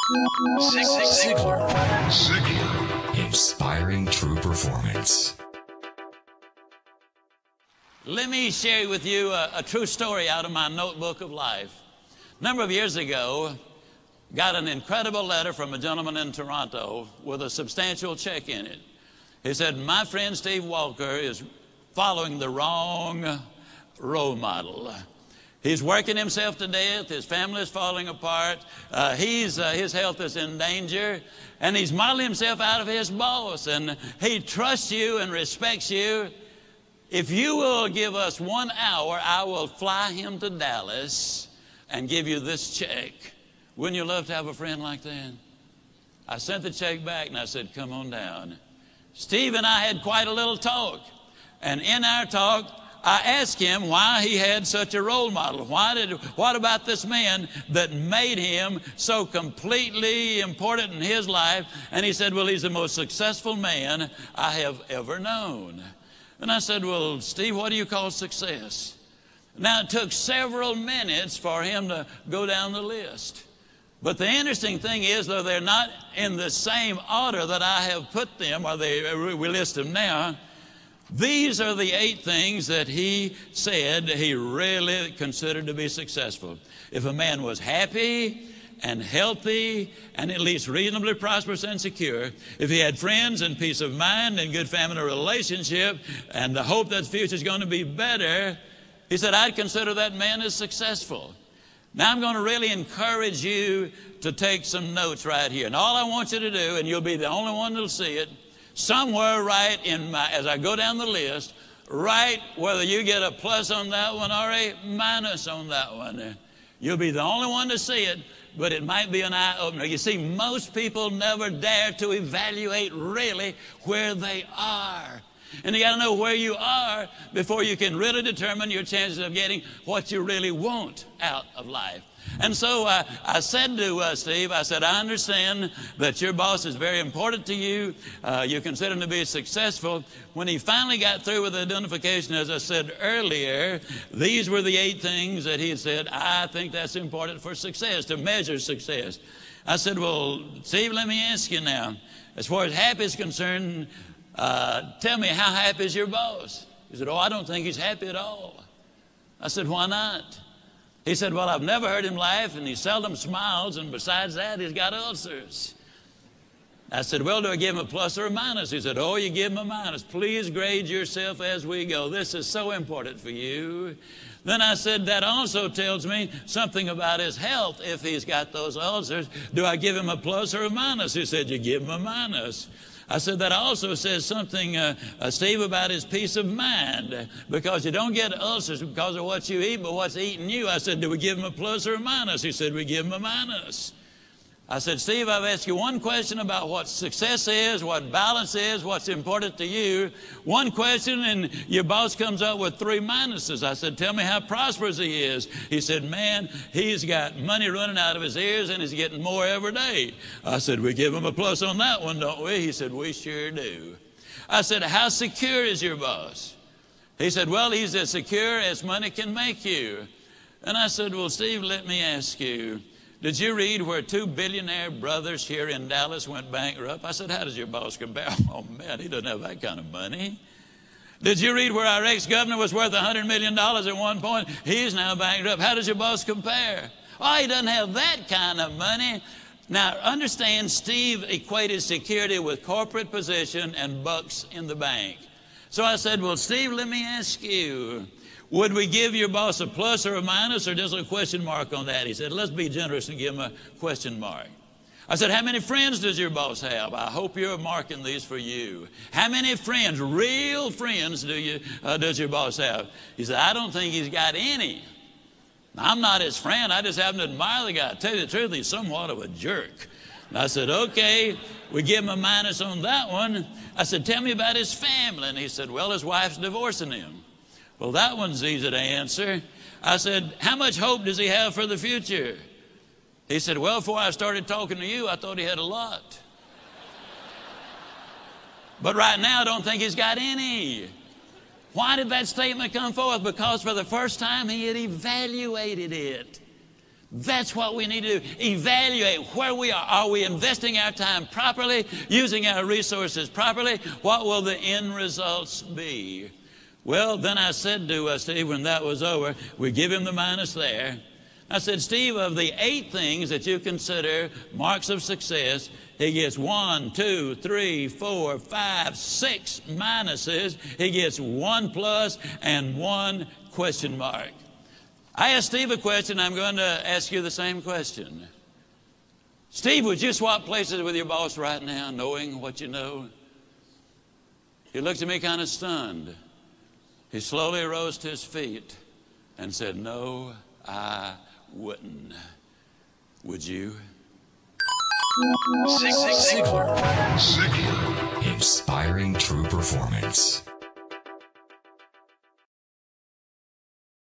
Zig Ziglar. Inspiring true performance. Let me share with you a true story out of my notebook of life. A number of years ago, got an incredible letter from a gentleman in Toronto with a substantial check in it. He said, my friend Steve Walker is following the wrong role model. He's working himself to death. His family is falling apart. His health is in danger. And he's modeling himself out of his boss. And he trusts you and respects you. If you will give us 1 hour, I will fly him to Dallas and give you this check. Wouldn't you love to have a friend like that? I sent the check back and I said, come on down. Steve and I had quite a little talk. And in our talk, I asked him why he had such a role model. What about this man that made him so completely important in his life? And he said, well, he's the most successful man I have ever known. And I said, well, Steve, what do you call success? Now, it took several minutes for him to go down the list. But the interesting thing is, though they're not in the same order that I have put them, or we list them now, these are the 8 things that he said he really considered to be successful. If a man was happy and healthy and at least reasonably prosperous and secure, if he had friends and peace of mind and good family relationship and the hope that the future is going to be better, he said, I'd consider that man as successful. Now I'm going to really encourage you to take some notes right here. And all I want you to do, and you'll be the only one that'll see it, somewhere right in as I go down the list, write whether you get a plus on that one or a minus on that one. You'll be the only one to see it, but it might be an eye-opener. You see, most people never dare to evaluate really where they are. And you got to know where you are before you can really determine your chances of getting what you really want out of life. And so I said to Steve, I said, I understand that your boss is very important to you. You consider him to be successful. When he finally got through with the identification, as I said earlier, these were the 8 things that he said, I think that's important for success, to measure success. I said, well, Steve, let me ask you now, as far as happy is concerned, tell me, how happy is your boss? He said, oh, I don't think he's happy at all. I said, why not? He said, well, I've never heard him laugh, and he seldom smiles, and besides that, he's got ulcers. I said, well, do I give him a plus or a minus? He said, oh, you give him a minus. Please grade yourself as we go. This is so important for you. Then I said, that also tells me something about his health if he's got those ulcers. Do I give him a plus or a minus? He said, you give him a minus. I said, that also says something, Steve, about his peace of mind, because you don't get ulcers because of what you eat, but what's eating you. I said, do we give him a plus or a minus? He said, we give him a minus. I said, Steve, I've asked you one question about what success is, what balance is, what's important to you. One question, and your boss comes up with 3 minuses. I said, tell me how prosperous he is. He said, man, he's got money running out of his ears, and he's getting more every day. I said, we give him a plus on that one, don't we? He said, we sure do. I said, how secure is your boss? He said, well, he's as secure as money can make you. And I said, well, Steve, let me ask you, did you read where 2 billionaire brothers here in Dallas went bankrupt? I said, how does your boss compare? Oh, man, he doesn't have that kind of money. Did you read where our ex-governor was worth $100 million at one point? He's now bankrupt. How does your boss compare? Oh, he doesn't have that kind of money. Now, understand, Steve equated security with corporate position and bucks in the bank. So I said, well, Steve, let me ask you, would we give your boss a plus or a minus or just a question mark on that? He said, let's be generous and give him a question mark. I said, how many friends does your boss have? I hope you're marking these for you. How many friends, real friends, does your boss have? He said, I don't think he's got any. I'm not his friend. I just happen to admire the guy. To tell you the truth, he's somewhat of a jerk. And I said, okay, we give him a minus on that one. I said, tell me about his family. And he said, well, his wife's divorcing him. Well, that one's easy to answer. I said, how much hope does he have for the future? He said, well, before I started talking to you, I thought he had a lot. But right now, I don't think he's got any. Why did that statement come forth? Because for the first time, he had evaluated it. That's what we need to do. Evaluate where we are. Are we investing our time properly, using our resources properly? What will the end results be? Well, then I said to Steve when that was over, we give him the minus there. I said, Steve, of the 8 things that you consider marks of success, he gets 1, 2, 3, 4, 5, 6 minuses. He gets 1 plus and 1 question mark. I asked Steve a question. I'm going to ask you the same question. Steve, would you swap places with your boss right now, knowing what you know? He looked at me kind of stunned. He slowly rose to his feet and said, no, I wouldn't. Would you? Zig Ziglar. Inspiring true performance.